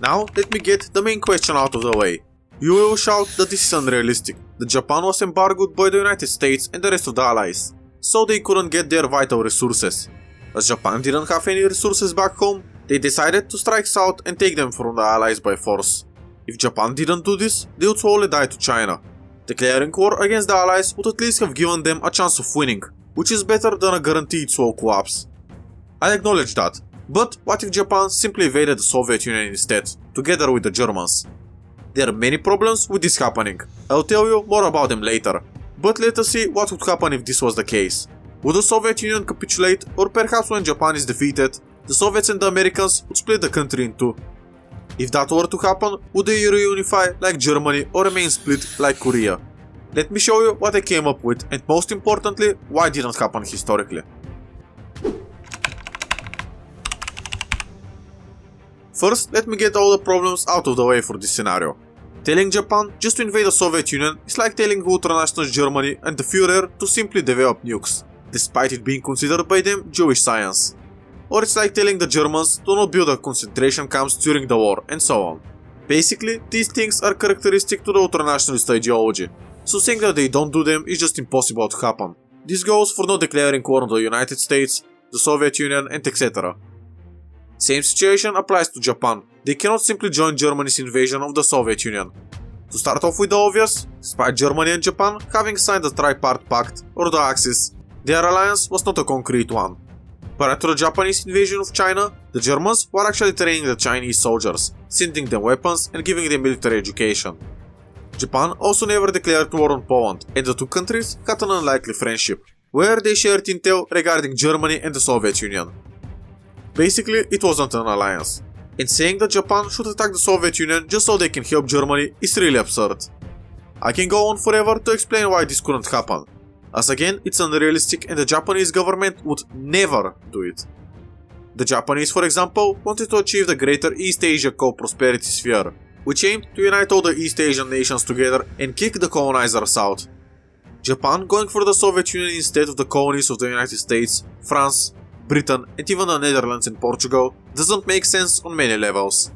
Now let me get the main question out of the way. You will shout that this is unrealistic, that Japan was embargoed by the United States and the rest of the allies, so they couldn't get their vital resources. As Japan didn't have any resources back home, they decided to strike south and take them from the allies by force. If Japan didn't do this, they would slowly die to China. Declaring war against the allies would at least have given them a chance of winning, which is better than a guaranteed slow collapse. I acknowledge that, but what if Japan simply invaded the Soviet Union instead, together with the Germans? There are many problems with this happening. I'll tell you more about them later, but let us see what would happen if this was the case. Would the Soviet Union capitulate, or perhaps when Japan is defeated, the Soviets and the Americans would split the country in two? If that were to happen, would they reunify like Germany or remain split like Korea? Let me show you what I came up with, and most importantly, why it didn't happen historically. First, let me get all the problems out of the way for this scenario. Telling Japan just to invade the Soviet Union is like telling Ultranationalist Germany and the Fuhrer to simply develop nukes, despite it being considered by them Jewish science. Or it's like telling the Germans to not build a concentration camps during the war, and so on. Basically, these things are characteristic to the Ultranationalist ideology, so saying that they don't do them is just impossible to happen. This goes for not declaring war on the United States, the Soviet Union, and etc. Same situation applies to Japan. They cannot simply join Germany's invasion of the Soviet Union. To start off with the obvious, despite Germany and Japan having signed the Tripart Pact, or the Axis, their alliance was not a concrete one. Prior to the Japanese invasion of China, the Germans were actually training the Chinese soldiers, sending them weapons and giving them military education. Japan also never declared war on Poland, and the two countries had an unlikely friendship, where they shared intel regarding Germany and the Soviet Union. Basically, it wasn't an alliance. And saying that Japan should attack the Soviet Union just so they can help Germany is really absurd. I can go on forever to explain why this couldn't happen, as again it's unrealistic and the Japanese government would never do it. The Japanese, for example, wanted to achieve the Greater East Asia Co-Prosperity Sphere, which aimed to unite all the East Asian nations together and kick the colonizers out. Japan going for the Soviet Union instead of the colonies of the United States, France, Britain, and even the Netherlands and Portugal doesn't make sense on many levels.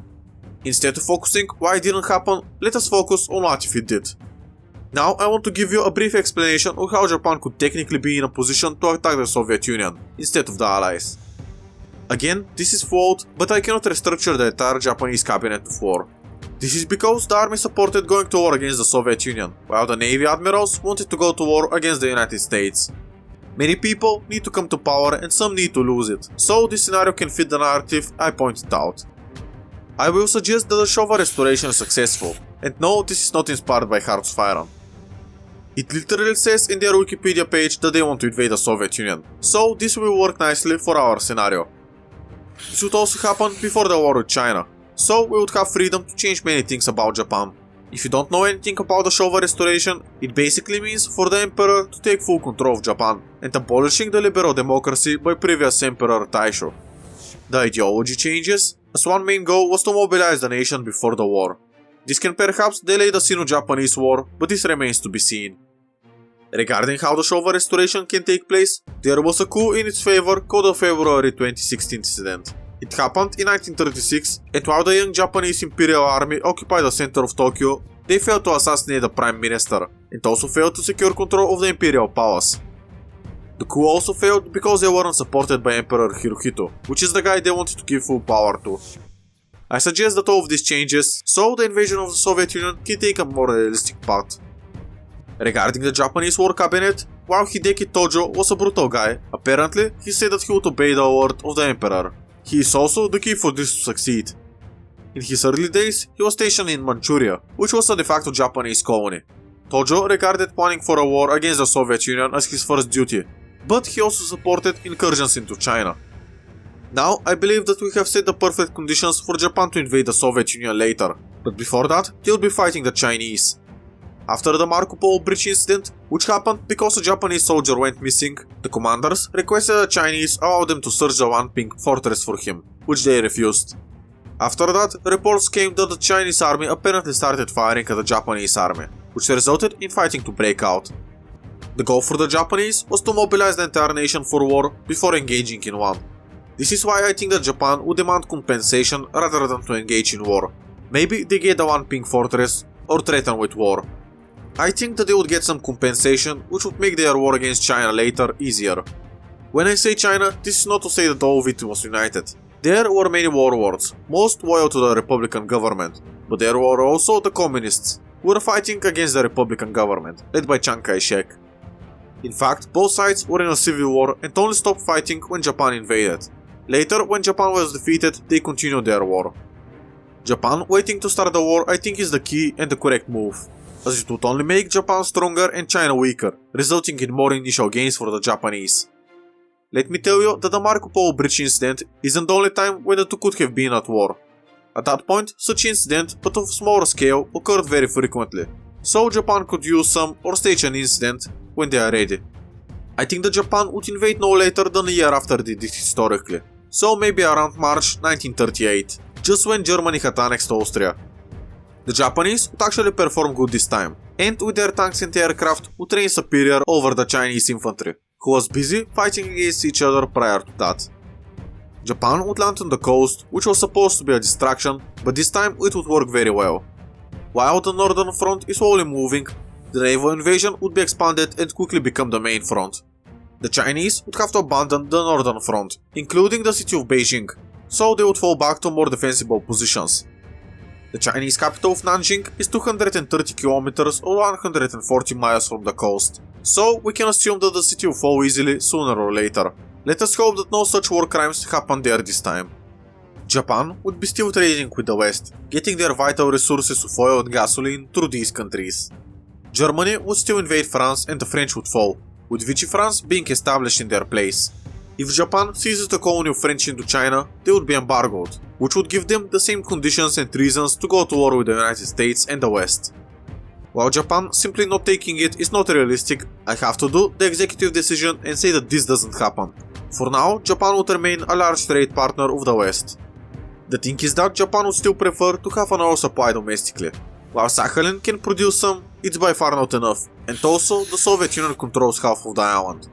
Instead of focusing why it didn't happen, let us focus on what if it did. Now I want to give you a brief explanation of how Japan could technically be in a position to attack the Soviet Union, instead of the Allies. Again, this is flawed, but I cannot restructure the entire Japanese cabinet to war. This is because the army supported going to war against the Soviet Union, while the Navy admirals wanted to go to war against the United States. Many people need to come to power and some need to lose it, so this scenario can fit the narrative I pointed out. I will suggest that the Showa restoration is successful, and no, this is not inspired by Hearts of Iron. It literally says in their Wikipedia page that they want to invade the Soviet Union, so this will work nicely for our scenario. This would also happen before the war with China, so we would have freedom to change many things about Japan. If you don't know anything about the Showa restoration, it basically means for the emperor to take full control of Japan and abolishing the liberal democracy by previous emperor Taisho. The ideology changes, as one main goal was to mobilize the nation before the war. This can perhaps delay the Sino-Japanese war, but this remains to be seen. Regarding how the Showa restoration can take place, there was a coup in its favor called the February 2016 incident. It happened in 1936, and while the young Japanese Imperial Army occupied the center of Tokyo, they failed to assassinate the Prime Minister, and also failed to secure control of the Imperial Palace. The coup also failed because they weren't supported by Emperor Hirohito, which is the guy they wanted to give full power to. I suggest that all of these changes, so the invasion of the Soviet Union can take a more realistic path. Regarding the Japanese war cabinet, while Hideki Tojo was a brutal guy, apparently he said that he would obey the word of the Emperor. He is also the key for this to succeed. In his early days, he was stationed in Manchuria, which was a de facto Japanese colony. Tojo regarded planning for a war against the Soviet Union as his first duty, but he also supported incursions into China. Now, I believe that we have set the perfect conditions for Japan to invade the Soviet Union later, but before that, they'll be fighting the Chinese. After the Marco Polo Bridge incident, which happened because a Japanese soldier went missing, the commanders requested the Chinese allow them to search the Wanping fortress for him, which they refused. After that, reports came that the Chinese army apparently started firing at the Japanese army, which resulted in fighting to break out. The goal for the Japanese was to mobilize the entire nation for war before engaging in one. This is why I think that Japan would demand compensation rather than to engage in war. Maybe they get the one pink fortress or threaten with war. I think that they would get some compensation which would make their war against China later easier. When I say China, this is not to say that all of it was united. There were many warlords, most loyal to the Republican government, but there were also the communists, who were fighting against the Republican government, led by Chiang Kai-shek. In fact, both sides were in a civil war and only stopped fighting when Japan invaded. Later, when Japan was defeated, they continued their war. Japan waiting to start the war I think is the key and the correct move, as it would only make Japan stronger and China weaker, resulting in more initial gains for the Japanese. Let me tell you that the Marco Polo Bridge incident isn't the only time when the two could have been at war. At that point, such incident, but of smaller scale, occurred very frequently, so Japan could use some or stage an incident when they are ready. I think that Japan would invade no later than a year after they did historically, so maybe around March 1938, just when Germany had annexed Austria. The Japanese would actually perform good this time, and with their tanks and aircraft would reign superior over the Chinese infantry, who was busy fighting against each other prior to that. Japan would land on the coast, which was supposed to be a distraction, but this time it would work very well. While the northern front is slowly moving, the naval invasion would be expanded and quickly become the main front. The Chinese would have to abandon the northern front, including the city of Beijing, so they would fall back to more defensible positions. The Chinese capital of Nanjing is 230 kilometers or 140 miles from the coast, so we can assume that the city will fall easily sooner or later. Let us hope that no such war crimes happen there this time. Japan would be still trading with the West, getting their vital resources of oil and gasoline through these countries. Germany would still invade France and the French would fall, with Vichy France being established in their place. If Japan seizes the colony of French into China, they would be embargoed, which would give them the same conditions and reasons to go to war with the United States and the West. While Japan simply not taking it is not realistic, I have to do the executive decision and say that this doesn't happen. For now, Japan would remain a large trade partner of the West. The thing is that Japan would still prefer to have an oil supply domestically. While Sakhalin can produce some, it's by far not enough, and also the Soviet Union controls half of the island.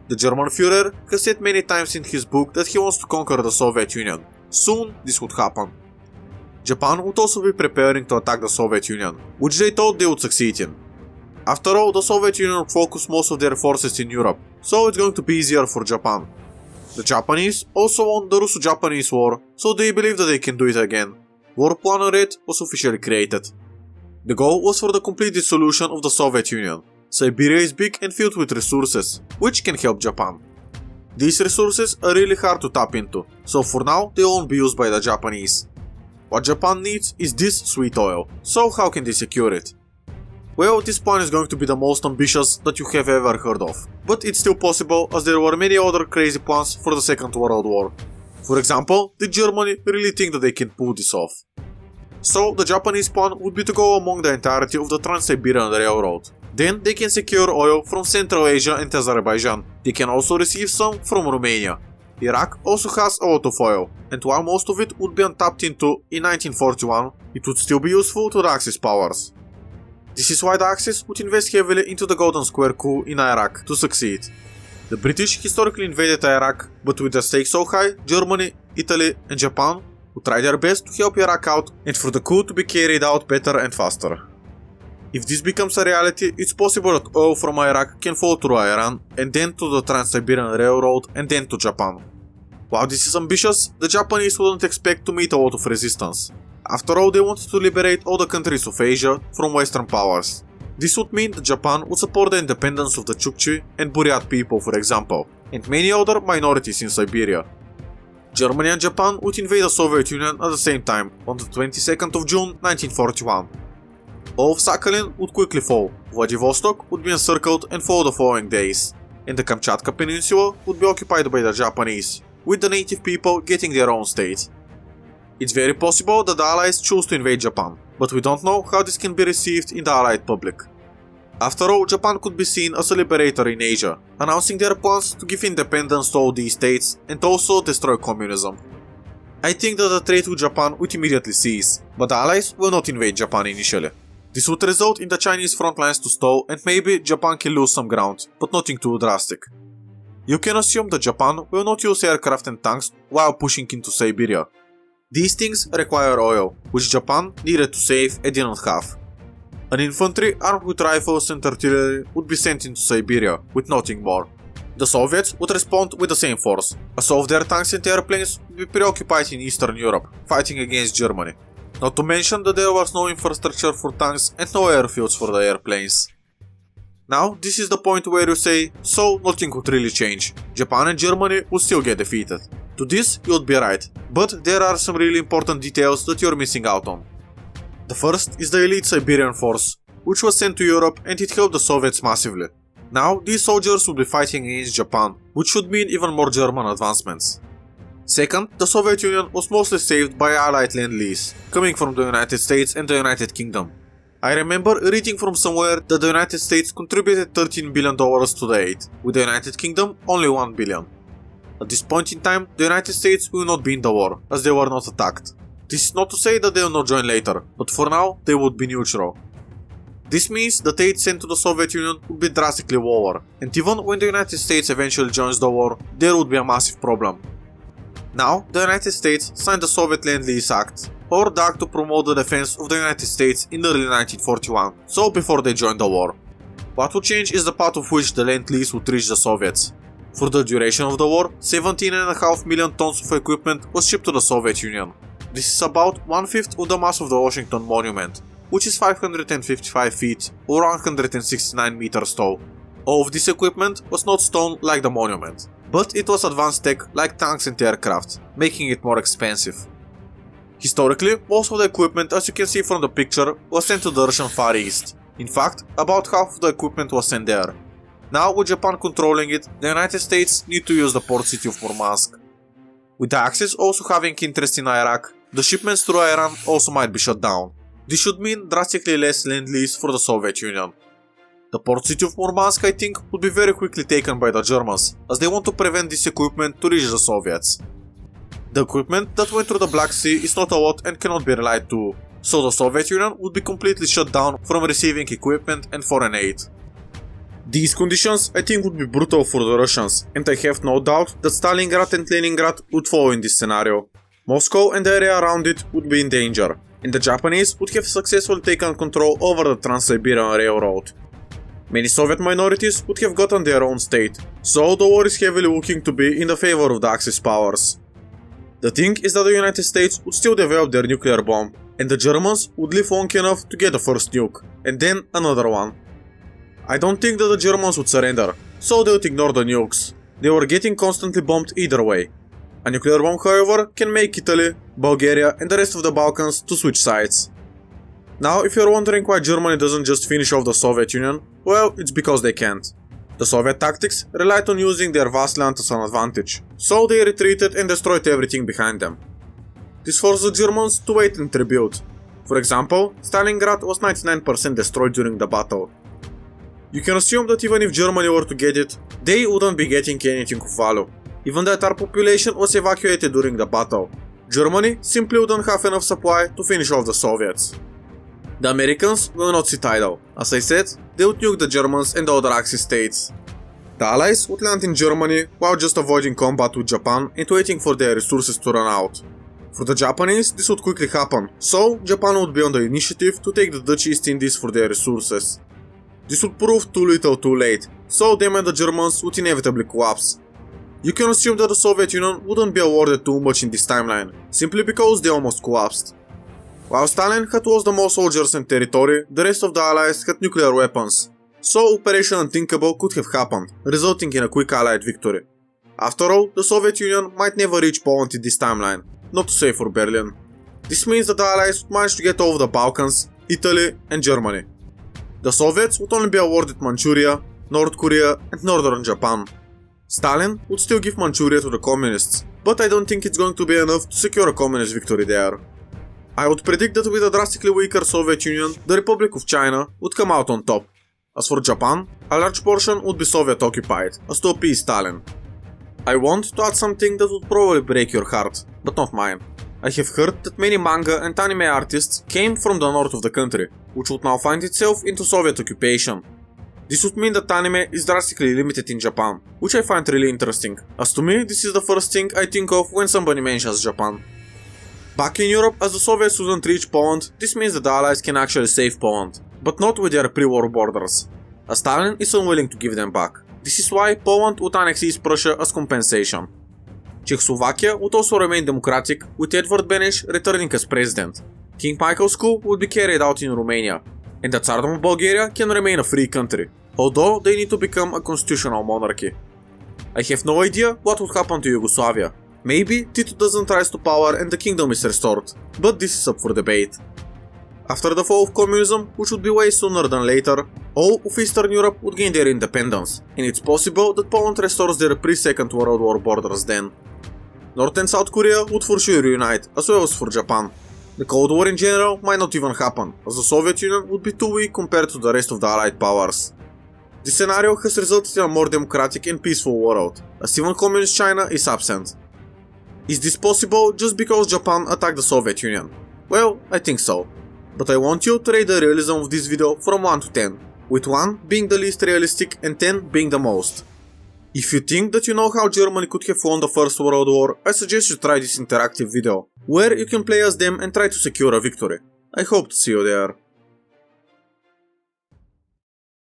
The German Fuhrer has said many times in his book that he wants to conquer the Soviet Union. Soon this would happen. Japan would also be preparing to attack the Soviet Union, which they thought they would succeed in. After all, the Soviet Union would focus most of their forces in Europe, so it's going to be easier for Japan. The Japanese also won the Russo-Japanese War, so they believe that they can do it again. War Plan Red was officially created. The goal was for the complete dissolution of the Soviet Union. Siberia is big and filled with resources, which can help Japan. These resources are really hard to tap into, so for now they won't be used by the Japanese. What Japan needs is this sweet oil, so how can they secure it? Well, this plan is going to be the most ambitious that you have ever heard of, but it's still possible as there were many other crazy plans for the Second World War. For example, did Germany really think that they can pull this off? So the Japanese plan would be to go along the entirety of the Trans-Siberian Railroad. Then they can secure oil from Central Asia and Azerbaijan. They can also receive some from Romania. Iraq also has a lot of oil, and while most of it would be untapped into in 1941, it would still be useful to the Axis powers. This is why the Axis would invest heavily into the Golden Square coup in Iraq to succeed. The British historically invaded Iraq, but with the stakes so high, Germany, Italy and Japan would try their best to help Iraq out and for the coup to be carried out better and faster. If this becomes a reality, it's possible that oil from Iraq can flow through Iran and then to the Trans-Siberian Railroad and then to Japan. While this is ambitious, the Japanese wouldn't expect to meet a lot of resistance. After all, they wanted to liberate all the countries of Asia from Western powers. This would mean that Japan would support the independence of the Chukchi and Buryat people, for example, and many other minorities in Siberia. Germany and Japan would invade the Soviet Union at the same time, on the 22nd of June 1941. All of Sakhalin would quickly fall, Vladivostok would be encircled and fall the following days, and the Kamchatka Peninsula would be occupied by the Japanese, with the native people getting their own state. It's very possible that the Allies choose to invade Japan, but we don't know how this can be received in the Allied public. After all, Japan could be seen as a liberator in Asia, announcing their plans to give independence to all these states and also destroy communism. I think that the trade with Japan would immediately cease, but the Allies will not invade Japan initially. This would result in the Chinese front lines to stall and maybe Japan can lose some ground, but nothing too drastic. You can assume that Japan will not use aircraft and tanks while pushing into Siberia. These things require oil, which Japan needed to save and didn't have. An infantry armed with rifles and artillery would be sent into Siberia with nothing more. The Soviets would respond with the same force, as all of their tanks and airplanes would be preoccupied in Eastern Europe, fighting against Germany. Not to mention that there was no infrastructure for tanks and no airfields for the airplanes. Now, this is the point where you say, so nothing would really change. Japan and Germany would still get defeated. To this, you would be right, but there are some really important details that you're missing out on. The first is the elite Siberian force, which was sent to Europe and it helped the Soviets massively. Now, these soldiers would be fighting against Japan, which should mean even more German advancements. Second, the Soviet Union was mostly saved by Allied Lend-Lease, coming from the United States and the United Kingdom. I remember reading from somewhere that the United States contributed $13 billion to the aid, with the United Kingdom only $1 billion. At this point in time, the United States will not be in the war, as they were not attacked. This is not to say that they will not join later, but for now, they would be neutral. This means that aid sent to the Soviet Union would be drastically lower, and even when the United States eventually joins the war, there would be a massive problem. Now, the United States signed the Soviet Lend-Lease Act, or the act to promote the defense of the United States in early 1941, so before they joined the war. What would change is the path of which the Lend-Lease would reach the Soviets. For the duration of the war, 17.5 million tons of equipment was shipped to the Soviet Union. This is about 1/5 of the mass of the Washington Monument, which is 555 feet or 169 meters tall. All of this equipment was not stone like the monument, but it was advanced tech like tanks and aircraft, making it more expensive. Historically, most of the equipment, as you can see from the picture, was sent to the Russian Far East. In fact, about half of the equipment was sent there. Now, with Japan controlling it, the United States need to use the port city of Murmansk. With the Axis also having interest in Iraq, the shipments through Iran also might be shut down. This should mean drastically less Lend-Lease for the Soviet Union. The port city of Murmansk, I think, would be very quickly taken by the Germans, as they want to prevent this equipment to reach the Soviets. The equipment that went through the Black Sea is not a lot and cannot be relied to, so the Soviet Union would be completely shut down from receiving equipment and foreign aid. These conditions, I think, would be brutal for the Russians, and I have no doubt that Stalingrad and Leningrad would follow in this scenario. Moscow and the area around it would be in danger, and the Japanese would have successfully taken control over the Trans-Siberian Railroad. Many Soviet minorities would have gotten their own state, so the war is heavily looking to be in the favor of the Axis powers. The thing is that the United States would still develop their nuclear bomb, and the Germans would live long enough to get the first nuke, and then another one. I don't think that the Germans would surrender, so they would ignore the nukes. They were getting constantly bombed either way. A nuclear bomb, however, can make Italy, Bulgaria and the rest of the Balkans to switch sides. Now, if you're wondering why Germany doesn't just finish off the Soviet Union, well, it's because they can't. The Soviet tactics relied on using their vast land as an advantage, so they retreated and destroyed everything behind them. This forced the Germans to wait and rebuild. For example, Stalingrad was 99% destroyed during the battle. You can assume that even if Germany were to get it, they wouldn't be getting anything of value. Even that our population was evacuated during the battle. Germany simply wouldn't have enough supply to finish off the Soviets. The Americans will not sit idle. As I said, they would nuke the Germans and the other Axis states. The Allies would land in Germany while just avoiding combat with Japan and waiting for their resources to run out. For the Japanese, this would quickly happen, so Japan would be on the initiative to take the Dutch East Indies for their resources. This would prove too little too late, so them and the Germans would inevitably collapse. You can assume that the Soviet Union wouldn't be awarded too much in this timeline, simply because they almost collapsed. While Stalin had lost the most soldiers and territory, the rest of the Allies had nuclear weapons, so Operation Unthinkable could have happened, resulting in a quick Allied victory. After all, the Soviet Union might never reach Poland in this timeline, not to say for Berlin. This means that the Allies would manage to get over the Balkans, Italy and Germany. The Soviets would only be awarded Manchuria, North Korea and Northern Japan. Stalin would still give Manchuria to the Communists, but I don't think it's going to be enough to secure a Communist victory there. I would predict that with a drastically weaker Soviet Union, the Republic of China would come out on top. As for Japan, a large portion would be Soviet occupied, as to appease Stalin. I want to add something that would probably break your heart, but not mine. I have heard that many manga and anime artists came from the north of the country, which would now find itself into Soviet occupation. This would mean that anime is drastically limited in Japan, which I find really interesting, as to me this is the first thing I think of when somebody mentions Japan. Back in Europe, as the Soviets wouldn't reach Poland, this means that the Allies can actually save Poland, but not with their pre-war borders, as Stalin is unwilling to give them back. This is why Poland would annex East Prussia as compensation. Czechoslovakia would also remain democratic, with Edvard Beneš returning as president. King Michael's coup would be carried out in Romania, and the Tsardom of Bulgaria can remain a free country, although they need to become a constitutional monarchy. I have no idea what would happen to Yugoslavia. Maybe Tito doesn't rise to power and the kingdom is restored, but this is up for debate. After the fall of communism, which would be way sooner than later, all of Eastern Europe would gain their independence, and it's possible that Poland restores their pre-Second World War borders then. North and South Korea would for sure reunite, as well as for Japan. The Cold War in general might not even happen, as the Soviet Union would be too weak compared to the rest of the Allied powers. This scenario has resulted in a more democratic and peaceful world, as even communist China is absent. Is this possible just because Japan attacked the Soviet Union? Well, I think so. But I want you to rate the realism of this video from 1 to 10, with 1 being the least realistic and 10 being the most. If you think that you know how Germany could have won the First World War, I suggest you try this interactive video, where you can play as them and try to secure a victory. I hope to see you there.